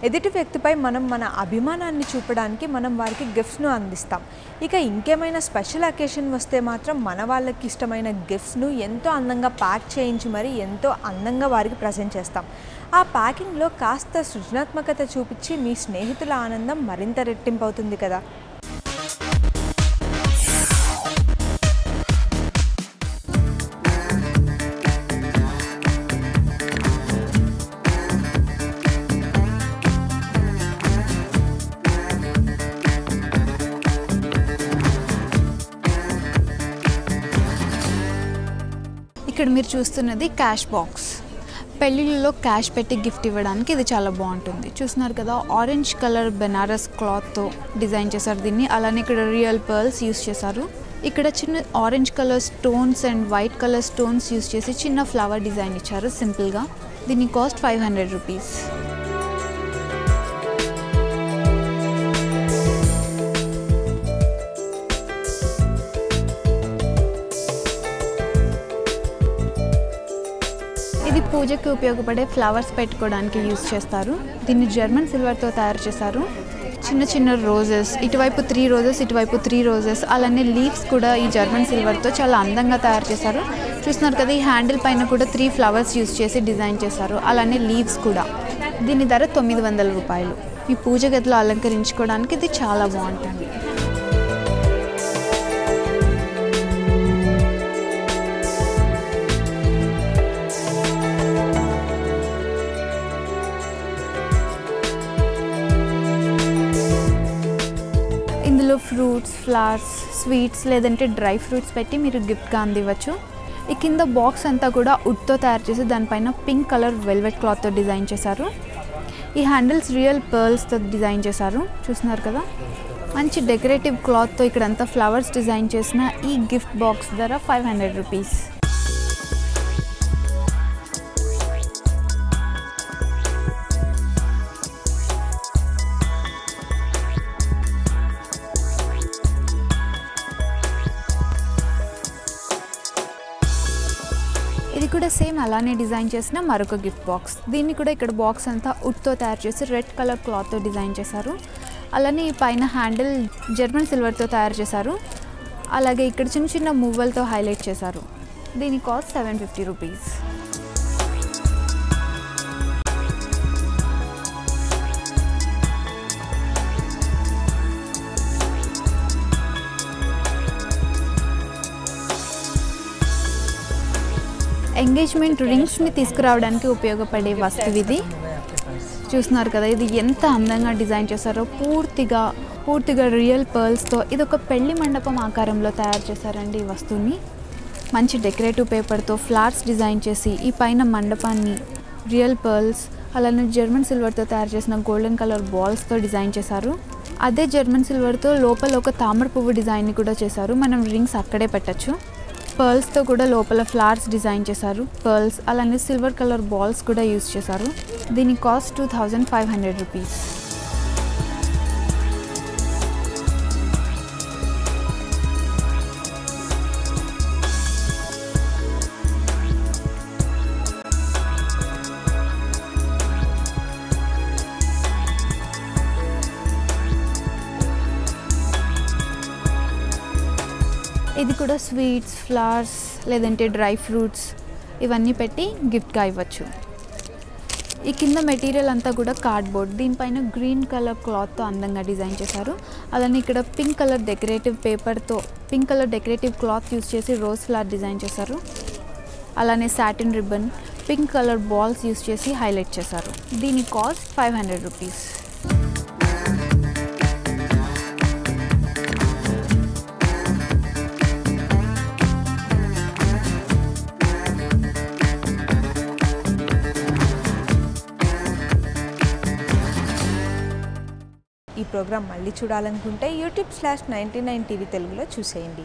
ఎదుటి వ్యక్తిపై మనం మన అభిమానాన్ని చూపడానికి మనం వారికి గిఫ్ట్స్ను అందిస్తాం. ఇక ఇంకేమైనా స్పెషల్ అకేషన్ వస్తే మాత్రం మన వాళ్ళకి ఇష్టమైన గిఫ్ట్స్ను ఎంతో అందంగా ప్యాక్ చేయించి మరి ఎంతో అందంగా వారికి ప్రజెంట్ చేస్తాం. ఆ ప్యాకింగ్లో కాస్త సృజనాత్మకత చూపించి మీ స్నేహితుల ఆనందం మరింత రెట్టింపు అవుతుంది కదా. ఇక్కడ మీరు చూస్తున్నది క్యాష్ బాక్స్. పెళ్ళిళ్ళలో క్యాష్ పెట్టి గిఫ్ట్ ఇవ్వడానికి ఇది చాలా బాగుంటుంది. చూస్తున్నారు కదా, ఆరెంజ్ కలర్ బెనారస్ క్లాత్తో డిజైన్ చేశారు దీన్ని. అలానే ఇక్కడ రియల్ పర్ల్స్ యూస్ చేశారు. ఇక్కడ చిన్న orange colour stones and white colour stones use చేసి చిన్న ఫ్లవర్ డిజైన్ ఇచ్చారు సింపుల్గా. దీని కాస్ట్ 500 రూపీస్. ఇది పూజకి ఉపయోగపడే ఫ్లవర్స్ పెట్టుకోవడానికి యూజ్ చేస్తారు. దీన్ని జర్మన్ సిల్వర్తో తయారు చేశారు. చిన్న చిన్న రోజెస్, ఇటువైపు 3 రోజెస్, ఇటువైపు 3 రోజెస్, అలానే లీవ్స్ కూడా ఈ జర్మన్ సిల్వర్తో చాలా అందంగా తయారు చేశారు. చూస్తున్నారు కదా, ఈ హ్యాండిల్ పైన కూడా 3 ఫ్లవర్స్ యూజ్ చేసి డిజైన్ చేశారు. అలానే లీవ్స్ కూడా. దీని ధర 900 రూపాయలు. ఈ పూజ గదిలో అలంకరించుకోవడానికి ఇది చాలా బాగుంటుంది. ఇందులో ఫ్రూట్స్, ఫ్లవర్స్, స్వీట్స్ లేదంటే డ్రై ఫ్రూట్స్ పెట్టి మీరు గిఫ్ట్గా అందివ్వచ్చు. ఈ కింద బాక్స్ అంతా కూడా వుడ్తో తయారు చేసి దానిపైన పింక్ కలర్ వెల్వెట్ క్లాత్తో డిజైన్ చేశారు. ఈ హ్యాండిల్స్ రియల్ పర్ల్స్తో డిజైన్ చేశారు. చూస్తున్నారు కదా, మంచి డెకరేటివ్ క్లాత్తో ఇక్కడంతా ఫ్లవర్స్ డిజైన్ చేసిన ఈ గిఫ్ట్ బాక్స్ ధర 500 రూపీస్. ఇది కూడా సేమ్ అలానే డిజైన్ చేసిన మరొక గిఫ్ట్ బాక్స్. దీన్ని కూడా ఇక్కడ బాక్స్ అంతా వుడ్తో తయారు చేసి రెడ్ కలర్ క్లాత్తో డిజైన్ చేశారు. అలానే ఈ పైన హ్యాండిల్ జర్మన్ సిల్వర్తో తయారు చేశారు. అలాగే ఇక్కడ చిన్న చిన్న మువ్వలతో హైలైట్ చేశారు. దీని కాస్ట్ 750 రూపీస్. ఎంగేజ్మెంట్ రింగ్స్ని తీసుకురావడానికి ఉపయోగపడే వస్తువు ఇది. చూస్తున్నారు కదా, ఇది ఎంత అందంగా డిజైన్ చేశారో. పూర్తిగా రియల్ పర్ల్స్తో ఇది ఒక పెళ్లి మండపం ఆకారంలో తయారు చేశారండి ఈ వస్తువుని. మంచి డెకరేటివ్ పేపర్తో ఫ్లవర్స్ డిజైన్ చేసి ఈ పైన మండపాన్ని రియల్ పర్ల్స్ అలానే జర్మన్ సిల్వర్తో తయారు చేసిన గోల్డెన్ కలర్ బాల్స్తో డిజైన్ చేశారు. అదే జర్మన్ సిల్వర్తో లోపల ఒక తామర పువ్వు డిజైన్ని కూడా చేశారు. మనం రింగ్స్ అక్కడే పెట్టచ్చు. పర్ల్స్తో కూడా లోపల ఫ్లవర్స్ డిజైన్ చేశారు. పర్ల్స్ అలానే సిల్వర్ కలర్ బాల్స్ కూడా యూజ్ చేశారు. దీని కాస్ట్ 2500 రూపీస్. ఇది కూడా స్వీట్స్, ఫ్లవర్స్ లేదంటే డ్రై ఫ్రూట్స్ ఇవన్నీ పెట్టి గిఫ్ట్గా ఇవ్వచ్చు. ఈ కింద మెటీరియల్ అంతా కూడా కార్డ్బోర్డ్. దీనిపైన గ్రీన్ కలర్ క్లాత్తో అందంగా డిజైన్ చేశారు. అలానే ఇక్కడ పింక్ కలర్ డెకరేటివ్ పేపర్తో pink colour decorative cloth use చేసి రోజ్ ఫ్లవర్ డిజైన్ చేశారు. అలానే satin ribbon, pink colour balls use చేసి హైలైట్ చేశారు. దీని కాస్ట్ 500 రూపీస్. ఈ ప్రోగ్రాం మళ్ళీ చూడాలనుకుంటే youtube/99tv తెలుగులో చూసేయండి.